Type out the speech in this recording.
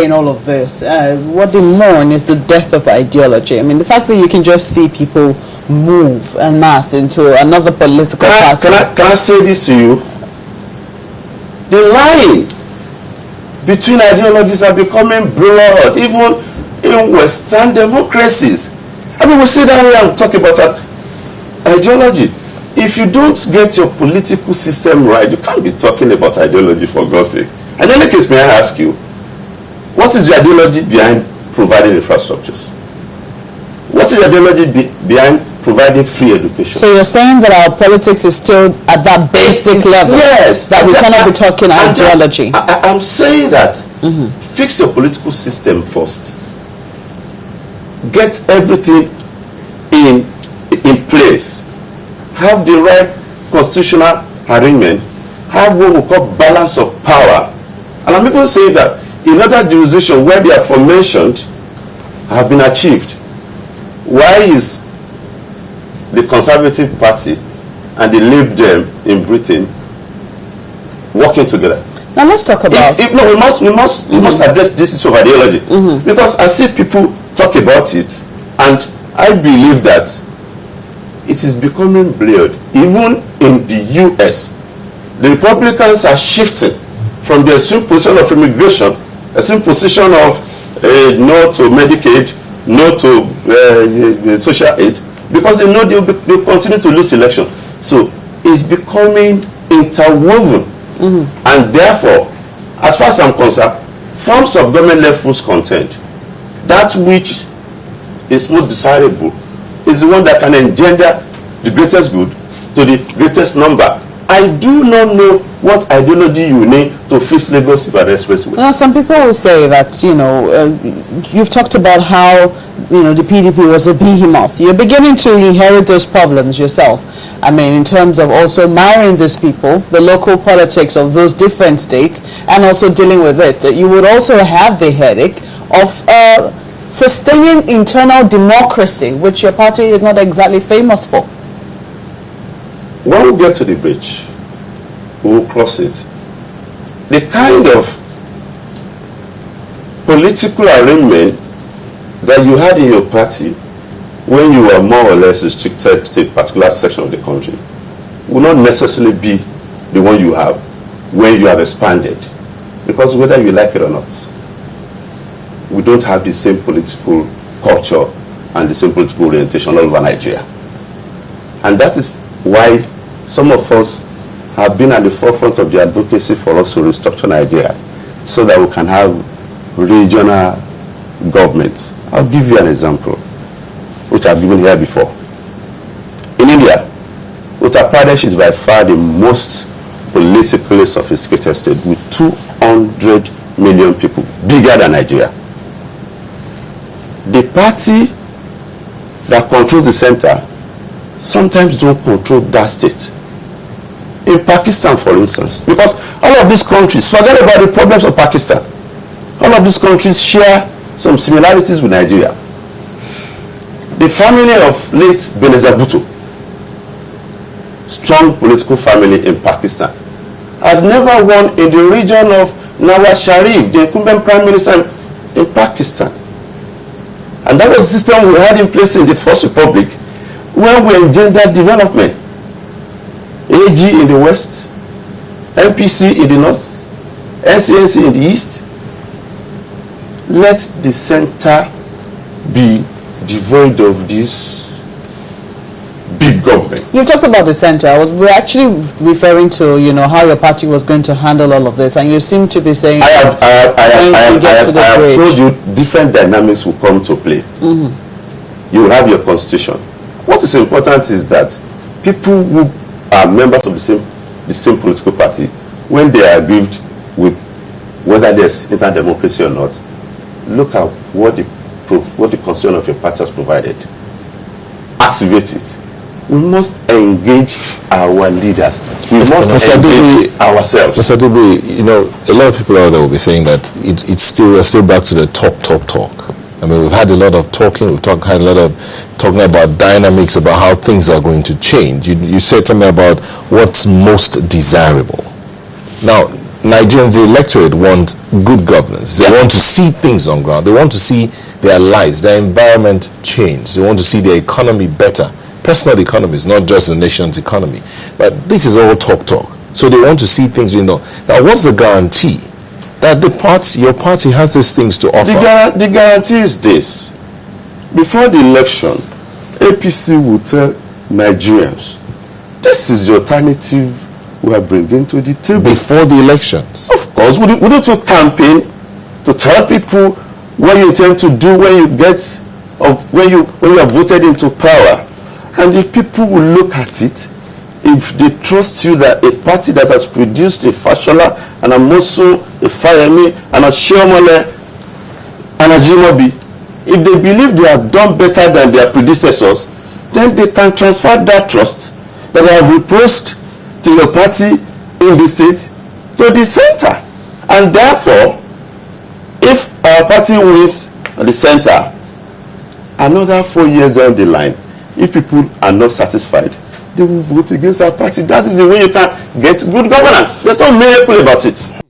in all of this, what they mourn is the death of ideology. I mean, the fact that you can just see people move en masse into another political party. Can I say this to you? The line between ideologies are becoming blurred, even in Western democracies. I mean, we sit down here and talk about ideology. If you don't get your political system right, you can't be talking about ideology, for God's sake. And in any case, may I ask you, what is the ideology behind providing infrastructures? What is the ideology behind providing free education? So you're saying that our politics is still at that basic level? Yes. That we cannot be talking ideology? I'm saying that fix your political system first. Get everything in place. Have the right constitutional arrangement. Have what we call balance of power. And I'm even saying that in other jurisdictions where the aforementioned have been achieved, why is the Conservative Party and the Lib Dem in Britain working together? Now let's talk about. We must address this issue of ideology, because I see people talk about it, and I believe that it is becoming blurred. Even in the U.S., the Republicans are shifting from the extreme position of immigration, extreme position of no to Medicaid, no to social aid, because they know they'll continue to lose election. So it's becoming interwoven. And therefore, as far as I'm concerned, forms of government levels content, that which is most desirable is the one that can engender the greatest good to the greatest number. I do not know what ideology you need to fix Lagos Ibadan Expressway. You know, some people will say that, you've talked about how, the PDP was a behemoth. You're beginning to inherit those problems yourself. I mean, in terms of also marrying these people, the local politics of those different states, and also dealing with it. You would also have the headache of sustaining internal democracy, which your party is not exactly famous for. When we get to the bridge, we will cross it. The kind of political arrangement that you had in your party when you were more or less restricted to a particular section of the country will not necessarily be the one you have when you have expanded. Because whether you like it or not, we don't have the same political culture and the same political orientation all over Nigeria. And that is why some of us have been at the forefront of the advocacy for us to restructure Nigeria so that we can have regional governments. I'll give you an example, which I've given here before. In India, Uttar Pradesh is by far the most politically sophisticated state with 200 million people, bigger than Nigeria. The party that controls the center sometimes don't control that state. In Pakistan, for instance, because all of these countries, forget about the problems of Pakistan, all of these countries share some similarities with Nigeria. The family of late Benazir Bhutto, strong political family in Pakistan, had never won in the region of Nawaz Sharif, the incumbent prime minister in Pakistan. And that was the system we had in place in the First Republic when we engendered development. AG in the west, APC in the north, NCNC in the east. Let the center be devoid of this big government. You talked about the center. We're actually referring to, how your party was going to handle all of this, and you seem to be saying I have told you different dynamics will come to play. You will have your constitution. What is important is that people who are members of the same political party, when they are aggrieved with whether there's inter-democracy or not, look at what the constitution of your party has provided. Activate it. We must engage our leaders. We must engage ourselves. Mr. Adegbuyi, a lot of people out there will be saying that we're still back to the talk. I mean, we've had a lot of talking. Had a lot of talking about dynamics, about how things are going to change. You said something about what's most desirable. Now, Nigerians, the electorate, want good governance. They want to see things on ground. They want to see their lives, their environment change. They want to see their economy better. Personal economy is not just the nation's economy. But this is all talk. So they want to see things, Now, what's the guarantee that your party has these things to offer? The guarantee is this. Before the election, APC will tell Nigerians, this is the alternative we are bringing to the table. Before the elections? Of course. Wouldn't you campaign to tell people what you intend to do when you are voted into power? And the people will look at it. If they trust you, that a party that has produced a Fashola, and a Mosu, a Fayemi, and a Shiomole, and a Jimobi, if they believe they have done better than their predecessors, then they can transfer that trust that they have reposed to your party in the state to the center. And therefore, if our party wins at the center, another 4 years down the line, if people are not satisfied, they will vote against our party. That is the way you can get good governance. There's no miracle about it.